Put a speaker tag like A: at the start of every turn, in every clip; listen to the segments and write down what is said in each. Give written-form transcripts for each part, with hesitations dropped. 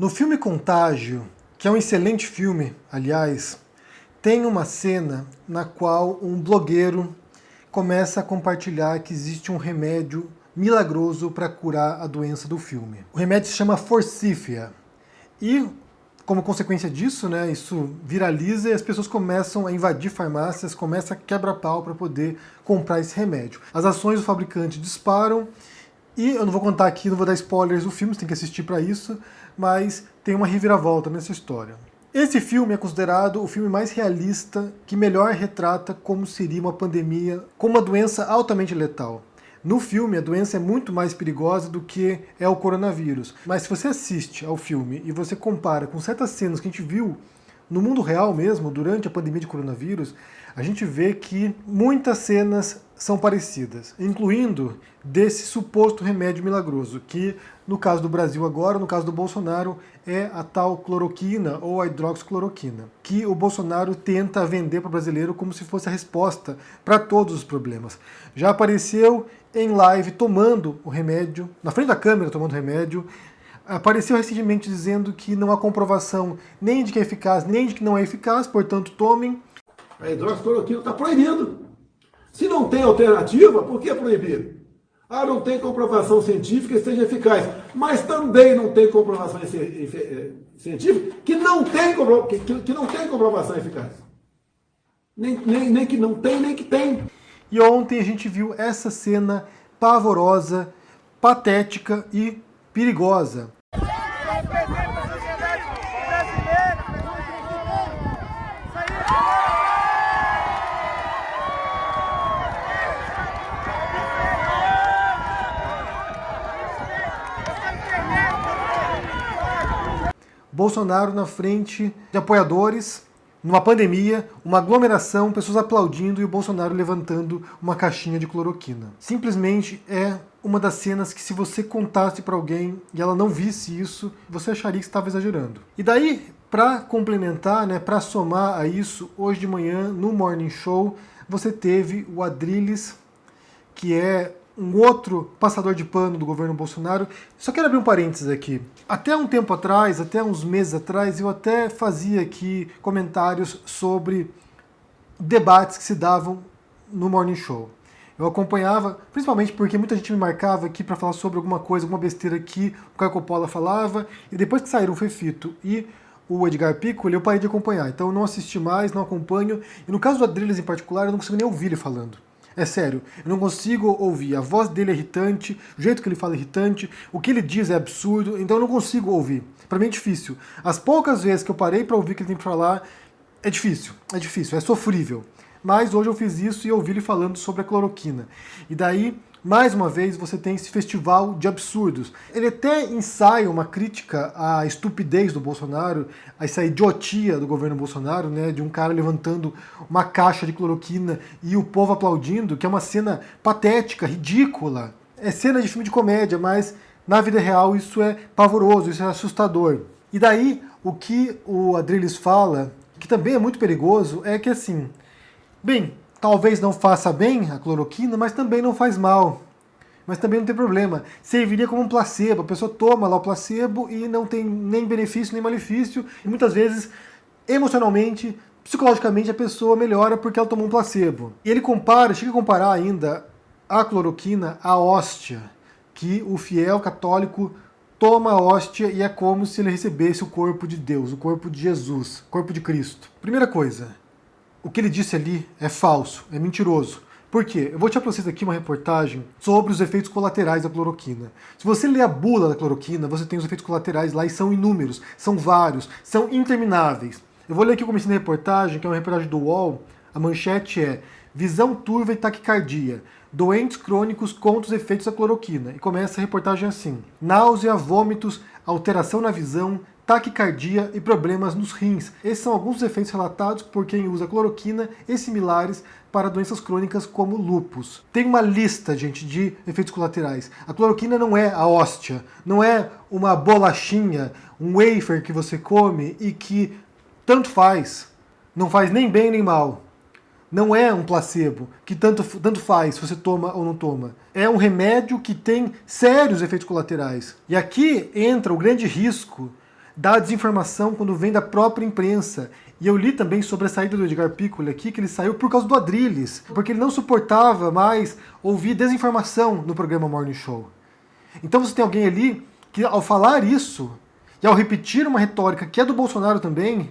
A: No filme Contágio, que é um excelente filme, aliás, tem uma cena na qual um blogueiro começa a compartilhar que existe um remédio milagroso para curar a doença do filme. O remédio se chama Forsythia. E, como consequência disso, isso viraliza e as pessoas começam a invadir farmácias, começam a quebra-pau para poder comprar esse remédio. As ações do fabricante disparam e eu não vou contar aqui, não vou dar spoilers do filme, você tem que assistir para isso, mas tem uma reviravolta nessa história. Esse filme é considerado o filme mais realista, que melhor retrata como seria uma pandemia, como uma doença altamente letal. No filme, a doença é muito mais perigosa do que é o coronavírus. Mas se você assiste ao filme e você compara com certas cenas que a gente viu no mundo real mesmo, durante a pandemia de coronavírus, a gente vê que muitas cenas são parecidas, incluindo desse suposto remédio milagroso, que no caso do Brasil agora, no caso do Bolsonaro, é a tal cloroquina ou a hidroxicloroquina, que o Bolsonaro tenta vender para o brasileiro como se fosse a resposta para todos os problemas. Já apareceu em live tomando o remédio, na frente da câmera tomando o remédio, apareceu recentemente dizendo que não há comprovação nem de que é eficaz, nem de que não é eficaz, portanto tomem.
B: A hidroxicloroquina está proibido. Se não tem alternativa, por que proibir? Não tem comprovação científica que seja eficaz. Mas também não tem comprovação científica que não tem comprovação eficaz. Nem que não tem, nem que tem.
A: E ontem a gente viu essa cena pavorosa, patética e perigosa. Bolsonaro na frente de apoiadores, numa pandemia, uma aglomeração, pessoas aplaudindo e o Bolsonaro levantando uma caixinha de cloroquina. Simplesmente é uma das cenas que, se você contasse para alguém e ela não visse isso, você acharia que estava exagerando. E daí, para complementar, para somar a isso, hoje de manhã, no Morning Show, você teve o Adrilles, que é um outro passador de pano do governo Bolsonaro. Só quero abrir um parênteses aqui. Até um tempo atrás, até uns meses atrás, eu até fazia aqui comentários sobre debates que se davam no Morning Show. Eu acompanhava, principalmente porque muita gente me marcava aqui para falar sobre alguma coisa, alguma besteira que o Caio Coppola falava, e depois que saíram o Fefito e o Edgar Piccoli, eu parei de acompanhar. Então eu não assisti mais, não acompanho, e no caso do Adrilles em particular, eu não consigo nem ouvir ele falando. É sério, eu não consigo ouvir. A voz dele é irritante, o jeito que ele fala é irritante, o que ele diz é absurdo, então eu não consigo ouvir. Para mim é difícil. As poucas vezes que eu parei para ouvir o que ele tem para falar, é difícil, é sofrível. Mas hoje eu fiz isso e ouvi ele falando sobre a cloroquina. E daí, mais uma vez, você tem esse festival de absurdos. Ele até ensaia uma crítica à estupidez do Bolsonaro, a essa idiotia do governo Bolsonaro, de um cara levantando uma caixa de cloroquina e o povo aplaudindo, que é uma cena patética, ridícula. É cena de filme de comédia, mas na vida real isso é pavoroso, isso é assustador. E daí, o que o Adrilles fala, que também é muito perigoso, é que assim, bem, talvez não faça bem a cloroquina, mas também não faz mal. Mas também não tem problema. Serviria como um placebo. A pessoa toma lá o placebo e não tem nem benefício nem malefício. E muitas vezes, emocionalmente, psicologicamente, a pessoa melhora porque ela tomou um placebo. E ele chega a comparar ainda a cloroquina à hóstia, que o fiel católico toma a hóstia e é como se ele recebesse o corpo de Deus, o corpo de Jesus, o corpo de Cristo. Primeira coisa, o que ele disse ali é falso, é mentiroso. Por quê? Eu vou tirar para vocês aqui uma reportagem sobre os efeitos colaterais da cloroquina. Se você ler a bula da cloroquina, você tem os efeitos colaterais lá e são inúmeros, são vários, são intermináveis. Eu vou ler aqui o começo da reportagem, que é uma reportagem do UOL. A manchete é: visão turva e taquicardia. Doentes crônicos contra os efeitos da cloroquina. E começa a reportagem assim: náusea, vômitos, alteração na visão, taquicardia e problemas nos rins. Esses são alguns dos efeitos relatados por quem usa cloroquina e similares para doenças crônicas como lúpus. Tem uma lista, gente, de efeitos colaterais. A cloroquina não é a hóstia, não é uma bolachinha, um wafer que você come e que tanto faz, não faz nem bem nem mal. Não é um placebo, que tanto faz se você toma ou não toma. É um remédio que tem sérios efeitos colaterais. E aqui entra o grande risco da desinformação quando vem da própria imprensa. E eu li também sobre a saída do Edgar Piccoli aqui, que ele saiu por causa do Adrilles, porque ele não suportava mais ouvir desinformação no programa Morning Show. Então você tem alguém ali que, ao falar isso, e ao repetir uma retórica que é do Bolsonaro também,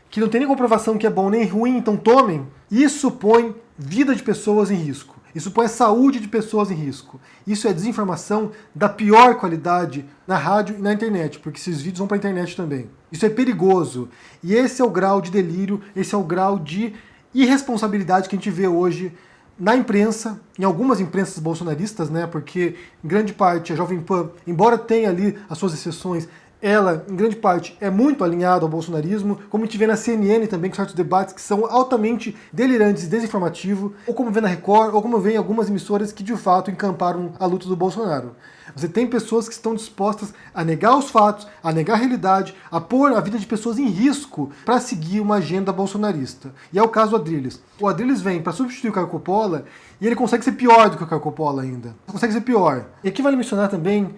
A: que não tem nem comprovação que é bom nem ruim, então tomem, isso põe vida de pessoas em risco. Isso põe a saúde de pessoas em risco. Isso é desinformação da pior qualidade na rádio e na internet, porque esses vídeos vão para a internet também. Isso é perigoso. E esse é o grau de delírio, esse é o grau de irresponsabilidade que a gente vê hoje na imprensa, em algumas imprensas bolsonaristas, né? Porque em grande parte a Jovem Pan, embora tenha ali as suas exceções, ela, em grande parte, é muito alinhada ao bolsonarismo, como a gente vê na CNN também, com certos debates que são altamente delirantes e desinformativos, ou como vê na Record, ou como vê em algumas emissoras que de fato encamparam a luta do Bolsonaro. Você tem pessoas que estão dispostas a negar os fatos, a negar a realidade, a pôr a vida de pessoas em risco para seguir uma agenda bolsonarista. E é o caso do Adrilles. O Adrilles vem para substituir o Caio Coppola e ele consegue ser pior do que o Caio Coppola ainda. Consegue ser pior. E aqui vale mencionar também,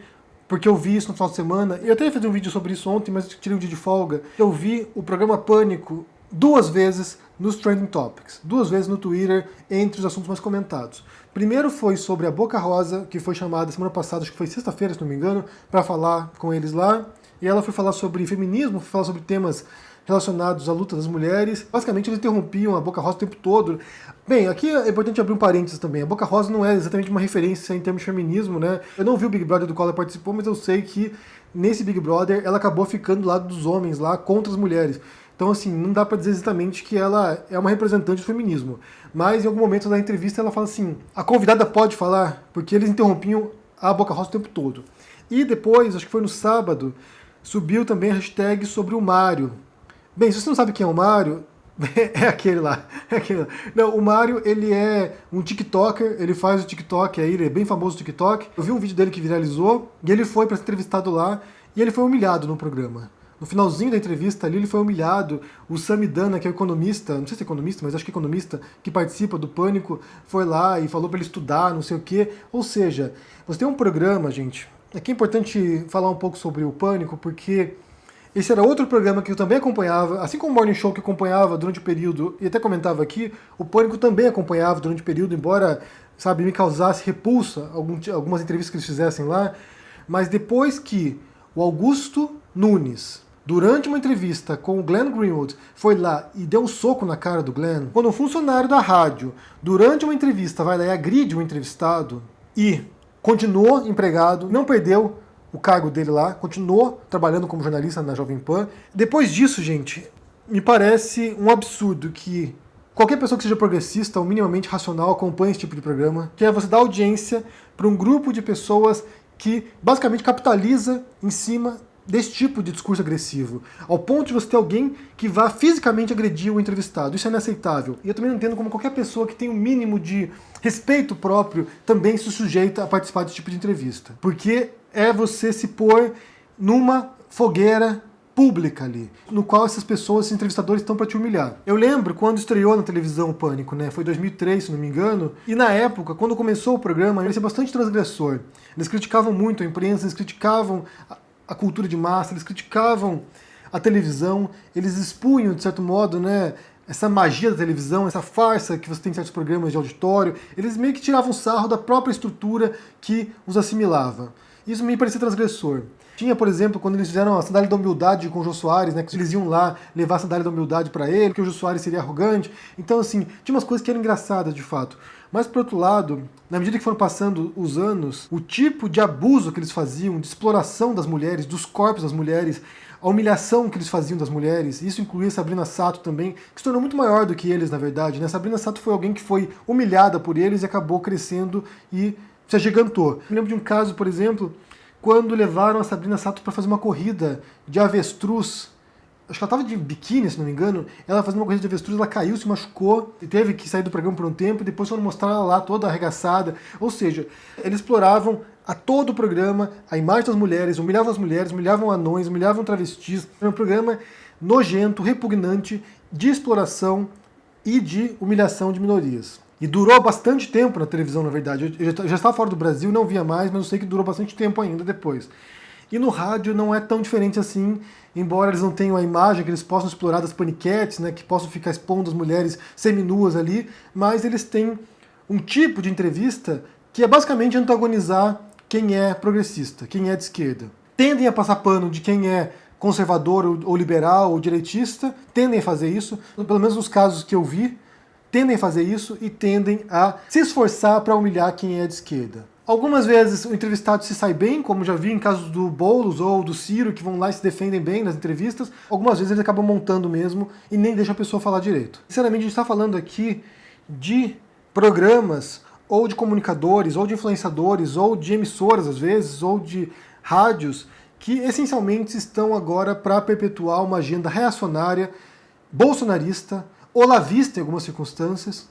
A: porque eu vi isso no final de semana, e eu até fiz um vídeo sobre isso ontem, mas tirei um dia de folga. Eu vi o programa Pânico 2 vezes nos Trending Topics, 2 vezes no Twitter, entre os assuntos mais comentados. Primeiro foi sobre a Boca Rosa, que foi chamada semana passada, acho que foi sexta-feira, se não me engano, para falar com eles lá. E ela foi falar sobre feminismo, foi falar sobre temas relacionados à luta das mulheres. Basicamente, eles interrompiam a Boca Rosa o tempo todo. Bem, aqui é importante abrir um parênteses também. A Boca Rosa não é exatamente uma referência em termos de feminismo, né? Eu não vi o Big Brother do qual ela participou, mas eu sei que nesse Big Brother ela acabou ficando do lado dos homens lá, contra as mulheres. Então, assim, não dá pra dizer exatamente que ela é uma representante do feminismo. Mas, em algum momento da entrevista, ela fala assim, a convidada pode falar, porque eles interrompiam a Boca Rosa o tempo todo. E depois, acho que foi no sábado, subiu também a hashtag sobre o Mário. Bem, se você não sabe quem é o Mário, é aquele lá. É aquele lá. Não, o Mário, ele é um TikToker, ele faz o TikTok aí, ele é bem famoso no TikTok. Eu vi um vídeo dele que viralizou, e ele foi para ser entrevistado lá, e ele foi humilhado no programa. No finalzinho da entrevista ali, ele foi humilhado. O Samidana, que é o economista, não sei se é economista, mas acho que é economista, que participa do Pânico, foi lá e falou para ele estudar, não sei o quê. Ou seja, você tem um programa, gente. Aqui é importante falar um pouco sobre o Pânico, porque esse era outro programa que eu também acompanhava, assim como o Morning Show que acompanhava durante o período, e até comentava aqui, o Pânico também acompanhava durante o período, embora, sabe, me causasse repulsa algumas entrevistas que eles fizessem lá. Mas depois que o Augusto Nunes, durante uma entrevista com o Glenn Greenwald, foi lá e deu um soco na cara do Glenn, quando um funcionário da rádio, durante uma entrevista, vai lá e agride um entrevistado e continuou empregado, não perdeu o cargo dele lá, continuou trabalhando como jornalista na Jovem Pan. Depois disso, gente, me parece um absurdo que qualquer pessoa que seja progressista ou minimamente racional acompanhe esse tipo de programa, que é você dar audiência para um grupo de pessoas que basicamente capitaliza em cima desse tipo de discurso agressivo, ao ponto de você ter alguém que vá fisicamente agredir o entrevistado. Isso é inaceitável. E eu também não entendo como qualquer pessoa que tem um mínimo de respeito próprio também se sujeita a participar desse tipo de entrevista. Porque é você se pôr numa fogueira pública ali, no qual essas pessoas, esses entrevistadores, estão para te humilhar. Eu lembro quando estreou na televisão o Pânico, né? Foi 2003, se não me engano, e na época, quando começou o programa, ele era bastante transgressor. Eles criticavam muito a imprensa, eles criticavam a cultura de massa, eles criticavam a televisão, eles expunham, de certo modo, né, essa magia da televisão, essa farsa que você tem em certos programas de auditório. Eles meio que tiravam sarro da própria estrutura que os assimilava. Isso me parecia transgressor. Tinha, por exemplo, quando eles fizeram a sandália da humildade com o Jô Soares, né, que eles iam lá levar a sandália da humildade para ele, que o Jô Soares seria arrogante. Então, assim, tinha umas coisas que eram engraçadas, de fato. Mas, por outro lado, na medida que foram passando os anos, o tipo de abuso que eles faziam, de exploração das mulheres, dos corpos das mulheres, a humilhação que eles faziam das mulheres, isso incluía Sabrina Sato também, que se tornou muito maior do que eles, na verdade, né? Sabrina Sato foi alguém que foi humilhada por eles e acabou crescendo e se agigantou. Eu lembro de um caso, por exemplo, quando levaram a Sabrina Sato para fazer uma corrida de avestruz. Acho que ela estava de biquíni, se não me engano. Ela fazendo uma corrida de avestruz, ela caiu, se machucou, e teve que sair do programa por um tempo, e depois foram mostrar ela lá toda arregaçada. Ou seja, eles exploravam a todo o programa a imagem das mulheres, humilhavam anões, humilhavam travestis. Era um programa nojento, repugnante, de exploração e de humilhação de minorias. E durou bastante tempo na televisão, na verdade. Eu já estava fora do Brasil, não via mais, mas eu sei que durou bastante tempo ainda depois. E no rádio não é tão diferente assim, embora eles não tenham a imagem que eles possam explorar das paniquetes, né, que possam ficar expondo as mulheres seminuas ali, mas eles têm um tipo de entrevista que é basicamente antagonizar quem é progressista, quem é de esquerda. Tendem a passar pano de quem é conservador ou liberal ou direitista, tendem a fazer isso, pelo menos nos casos que eu vi, tendem a fazer isso e tendem a se esforçar para humilhar quem é de esquerda. Algumas vezes o entrevistado se sai bem, como já vi em casos do Boulos ou do Ciro, que vão lá e se defendem bem nas entrevistas. Algumas vezes eles acabam montando mesmo e nem deixam a pessoa falar direito. Sinceramente, a gente está falando aqui de programas ou de comunicadores, ou de influenciadores, ou de emissoras às vezes, ou de rádios, que essencialmente estão agora para perpetuar uma agenda reacionária, bolsonarista, olavista em algumas circunstâncias,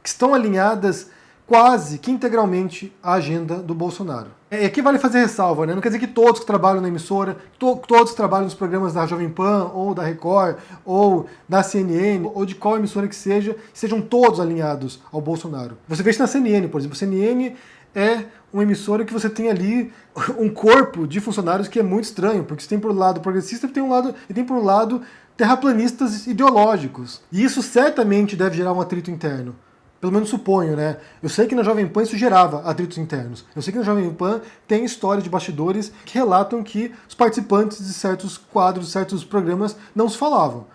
A: que estão alinhadas quase que integralmente à agenda do Bolsonaro. E aqui vale fazer ressalva, né? Não quer dizer que todos que trabalham na emissora, todos que trabalham nos programas da Jovem Pan, ou da Record, ou da CNN, ou de qual emissora que seja, sejam todos alinhados ao Bolsonaro. Você vê isso na CNN, por exemplo. A CNN é uma emissora que você tem ali um corpo de funcionários que é muito estranho, porque você tem por um lado progressista e tem por um lado terraplanistas ideológicos. E isso certamente deve gerar um atrito interno. Pelo menos suponho, né? Eu sei que na Jovem Pan isso gerava atritos internos. Eu sei que na Jovem Pan tem histórias de bastidores que relatam que os participantes de certos quadros, de certos programas, não se falavam.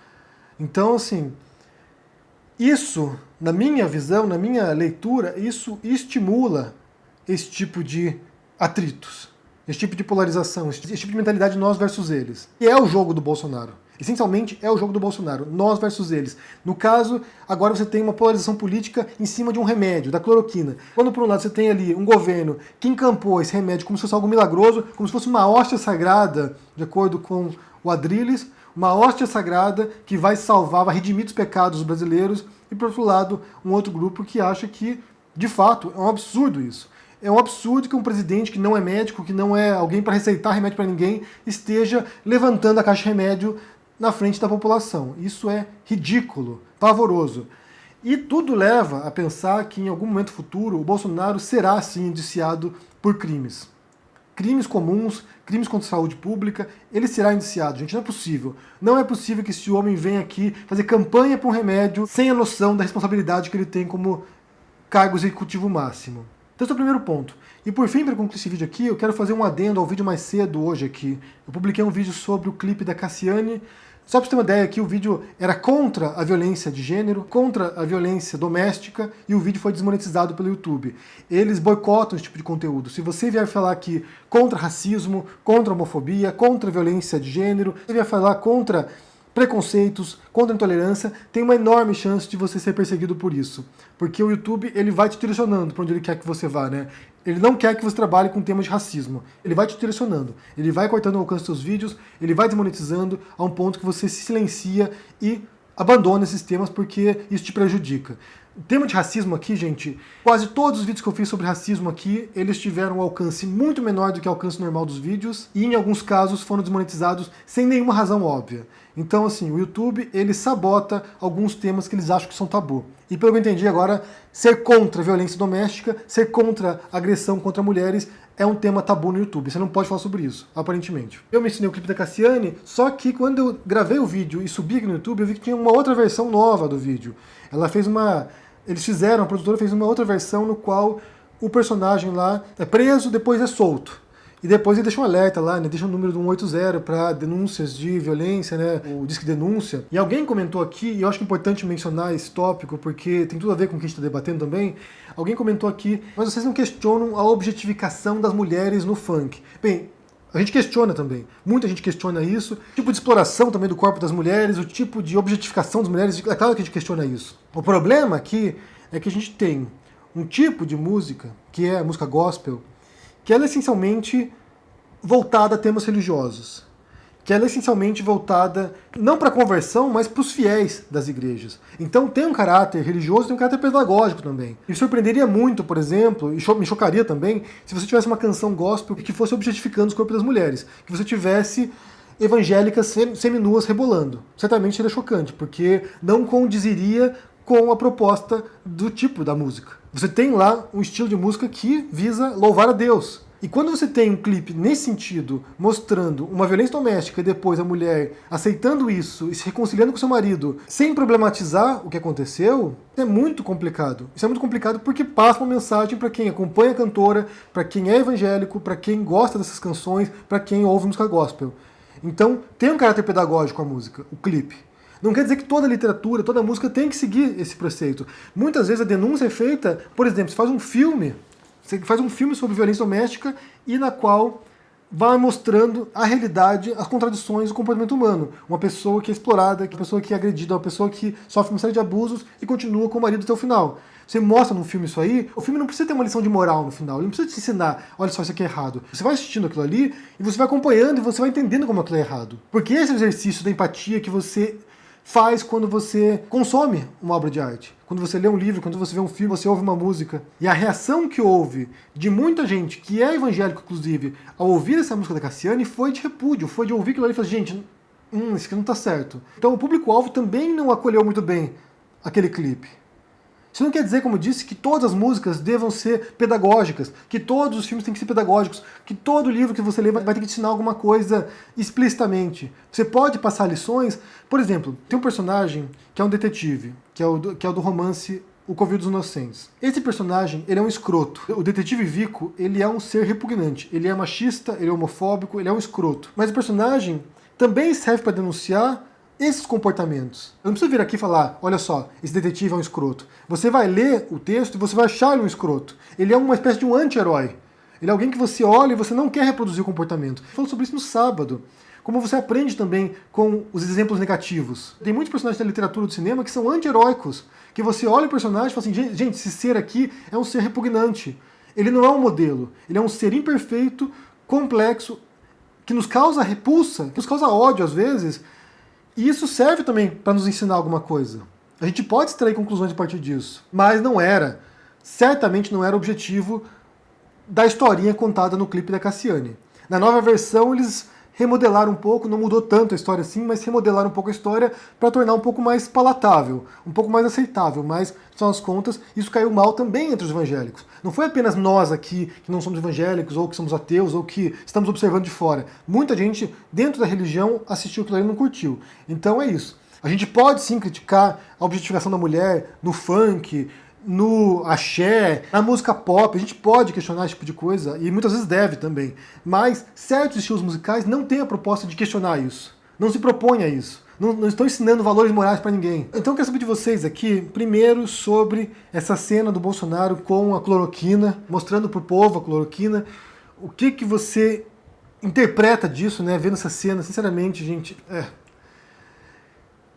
A: Então, assim, isso, na minha visão, na minha leitura, isso estimula esse tipo de atritos, esse tipo de polarização, esse tipo de mentalidade nós versus eles. E é o jogo do Bolsonaro. Essencialmente é o jogo do Bolsonaro, nós versus eles. No caso, agora você tem uma polarização política em cima de um remédio, da cloroquina. Quando por um lado você tem ali um governo que encampou esse remédio como se fosse algo milagroso, como se fosse uma hóstia sagrada, de acordo com o Adrilles, uma hóstia sagrada que vai salvar, vai redimir os pecados dos brasileiros, e por outro lado, um outro grupo que acha que, de fato, é um absurdo isso. É um absurdo que um presidente que não é médico, que não é alguém para receitar remédio para ninguém, esteja levantando a caixa de remédio na frente da população. Isso é ridículo, pavoroso. E tudo leva a pensar que em algum momento futuro o Bolsonaro será sim indiciado por crimes. Crimes comuns, crimes contra a saúde pública, ele será indiciado. Gente, não é possível. Não é possível que esse homem venha aqui fazer campanha para um remédio sem a noção da responsabilidade que ele tem como cargo executivo máximo. Então esse é o primeiro ponto. E por fim, para concluir esse vídeo aqui, eu quero fazer um adendo ao vídeo mais cedo hoje aqui. Eu publiquei um vídeo sobre o clipe da Cassiane. Só para você ter uma ideia aqui, o vídeo era contra a violência de gênero, contra a violência doméstica, e o vídeo foi desmonetizado pelo YouTube. Eles boicotam esse tipo de conteúdo. Se você vier falar aqui contra racismo, contra homofobia, contra a violência de gênero, se você vier falar contra preconceitos, contra a intolerância, tem uma enorme chance de você ser perseguido por isso. Porque o YouTube, ele vai te direcionando para onde ele quer que você vá, né? Ele não quer que você trabalhe com temas de racismo. Ele vai te direcionando. Ele vai cortando o alcance dos seus vídeos, ele vai desmonetizando a um ponto que você se silencia e abandona esses temas porque isso te prejudica. O tema de racismo aqui, gente, quase todos os vídeos que eu fiz sobre racismo aqui, eles tiveram um alcance muito menor do que o alcance normal dos vídeos e em alguns casos foram desmonetizados sem nenhuma razão óbvia. Então, assim, o YouTube, ele sabota alguns temas que eles acham que são tabu. E pelo que eu entendi agora, ser contra a violência doméstica, ser contra a agressão contra mulheres é um tema tabu no YouTube. Você não pode falar sobre isso, aparentemente. Eu mencionei o clipe da Cassiane, só que quando eu gravei o vídeo e subi aqui no YouTube, eu vi que tinha uma outra versão nova do vídeo. Ela fez uma... Eles fizeram, a produtora fez uma outra versão no qual o personagem lá é preso, depois é solto. E depois ele deixa um alerta lá, né? Deixa um número do 180 para denúncias de violência, né? O Disque Denúncia. E alguém comentou aqui, e eu acho importante mencionar esse tópico, porque tem tudo a ver com o que a gente está debatendo também. Alguém comentou aqui, mas vocês não questionam a objetificação das mulheres no funk. Bem, a gente questiona também. Muita gente questiona isso. O tipo de exploração também do corpo das mulheres, o tipo de objetificação das mulheres, é claro que a gente questiona isso. O problema aqui é que a gente tem um tipo de música, que é a música gospel, que ela é essencialmente voltada a temas religiosos. Que ela é essencialmente voltada não para a conversão, mas para os fiéis das igrejas. Então tem um caráter religioso e tem um caráter pedagógico também. Me surpreenderia muito, por exemplo, e me chocaria também, se você tivesse uma canção gospel que fosse objetificando os corpos das mulheres. Que você tivesse evangélicas seminuas rebolando. Certamente seria chocante, porque não condiziria com a proposta do tipo da música. Você tem lá um estilo de música que visa louvar a Deus. E quando você tem um clipe nesse sentido, mostrando uma violência doméstica e depois a mulher aceitando isso e se reconciliando com seu marido, sem problematizar o que aconteceu, é muito complicado. Isso é muito complicado porque passa uma mensagem para quem acompanha a cantora, para quem é evangélico, para quem gosta dessas canções, para quem ouve música gospel. Então, tem um caráter pedagógico a música, o clipe. Não quer dizer que toda literatura, toda música tem que seguir esse preceito. Muitas vezes a denúncia é feita, por exemplo, você faz um filme sobre violência doméstica e na qual vai mostrando a realidade, as contradições do comportamento humano. Uma pessoa que é explorada, uma pessoa que é agredida, uma pessoa que sofre uma série de abusos e continua com o marido até o final. Você mostra num filme isso aí, o filme não precisa ter uma lição de moral no final, ele não precisa te ensinar, olha só, isso aqui é errado. Você vai assistindo aquilo ali e você vai acompanhando e você vai entendendo como aquilo é errado. Porque esse é o exercício da empatia que você faz quando você consome uma obra de arte. Quando você lê um livro, quando você vê um filme, você ouve uma música. E a reação que houve de muita gente, que é evangélico inclusive, ao ouvir essa música da Cassiane, foi de repúdio, foi de ouvir aquilo ali e falar, gente, isso aqui não tá certo. Então o público-alvo também não acolheu muito bem aquele clipe. Isso não quer dizer, como eu disse, que todas as músicas devam ser pedagógicas, que todos os filmes têm que ser pedagógicos, que todo livro que você lê vai ter que ensinar alguma coisa explicitamente. Você pode passar lições. Por exemplo, tem um personagem que é um detetive, que é o do romance O Covil dos Inocentes. Esse personagem, ele é um escroto. O detetive Vico, ele é um ser repugnante. Ele é machista, ele é homofóbico, ele é um escroto. Mas o personagem também serve para denunciar esses comportamentos. Eu não preciso vir aqui e falar, olha só, esse detetive é um escroto. Você vai ler o texto e você vai achar ele um escroto. Ele é uma espécie de um anti-herói. Ele é alguém que você olha e você não quer reproduzir o comportamento. Eu falo sobre isso no sábado. Como você aprende também com os exemplos negativos. Tem muitos personagens da literatura do cinema que são anti-heróicos. Que você olha o personagem e fala assim, gente, esse ser aqui é um ser repugnante. Ele não é um modelo. Ele é um ser imperfeito, complexo, que nos causa repulsa, que nos causa ódio às vezes. E isso serve também para nos ensinar alguma coisa. A gente pode extrair conclusões a partir disso. Mas não era, certamente não era o objetivo da historinha contada no clipe da Cassiane. Na nova versão eles remodelaram um pouco, não mudou tanto a história assim, mas remodelaram um pouco a história para tornar um pouco mais palatável, um pouco mais aceitável, mas, afinal das contas, isso caiu mal também entre os evangélicos. Não foi apenas nós aqui, que não somos evangélicos, ou que somos ateus, ou que estamos observando de fora. Muita gente, dentro da religião, assistiu aquilo ali e não curtiu. Então é isso. A gente pode sim criticar a objetificação da mulher no funk, no axé, na música pop, a gente pode questionar esse tipo de coisa, e muitas vezes deve também, mas certos estilos musicais não têm a proposta de questionar isso, não se propõe a isso, não estão ensinando valores morais para ninguém. Então eu quero saber de vocês aqui, primeiro sobre essa cena do Bolsonaro com a cloroquina, mostrando pro povo a cloroquina, o que você interpreta disso, né, vendo essa cena, sinceramente, gente,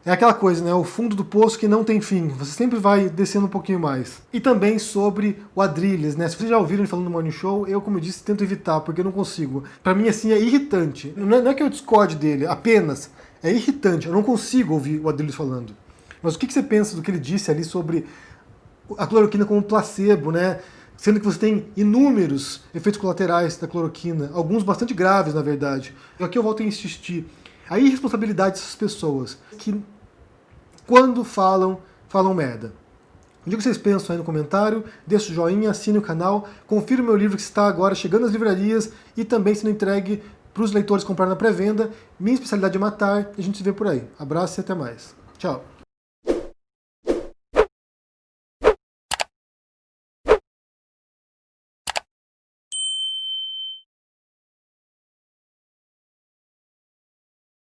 A: é aquela coisa, né? O fundo do poço que não tem fim. Você sempre vai descendo um pouquinho mais. E também sobre o Adrilles, né? Se vocês já ouviram ele falando no Morning Show, eu, como eu disse, tento evitar, porque eu não consigo. Pra mim, assim, é irritante. Não é que eu discorde dele, apenas. É irritante. Eu não consigo ouvir o Adrilles falando. Mas o que você pensa do que ele disse ali sobre a cloroquina como placebo, né? Sendo que você tem inúmeros efeitos colaterais da cloroquina, alguns bastante graves, na verdade. E aqui eu volto a insistir. A irresponsabilidade dessas pessoas que, quando falam merda. Diga o que vocês pensam aí no comentário, deixa o joinha, assine o canal, confira o meu livro que está agora chegando às livrarias e também sendo entregue para os leitores comprar na pré-venda. Minha especialidade é matar e a gente se vê por aí. Abraço e até mais. Tchau.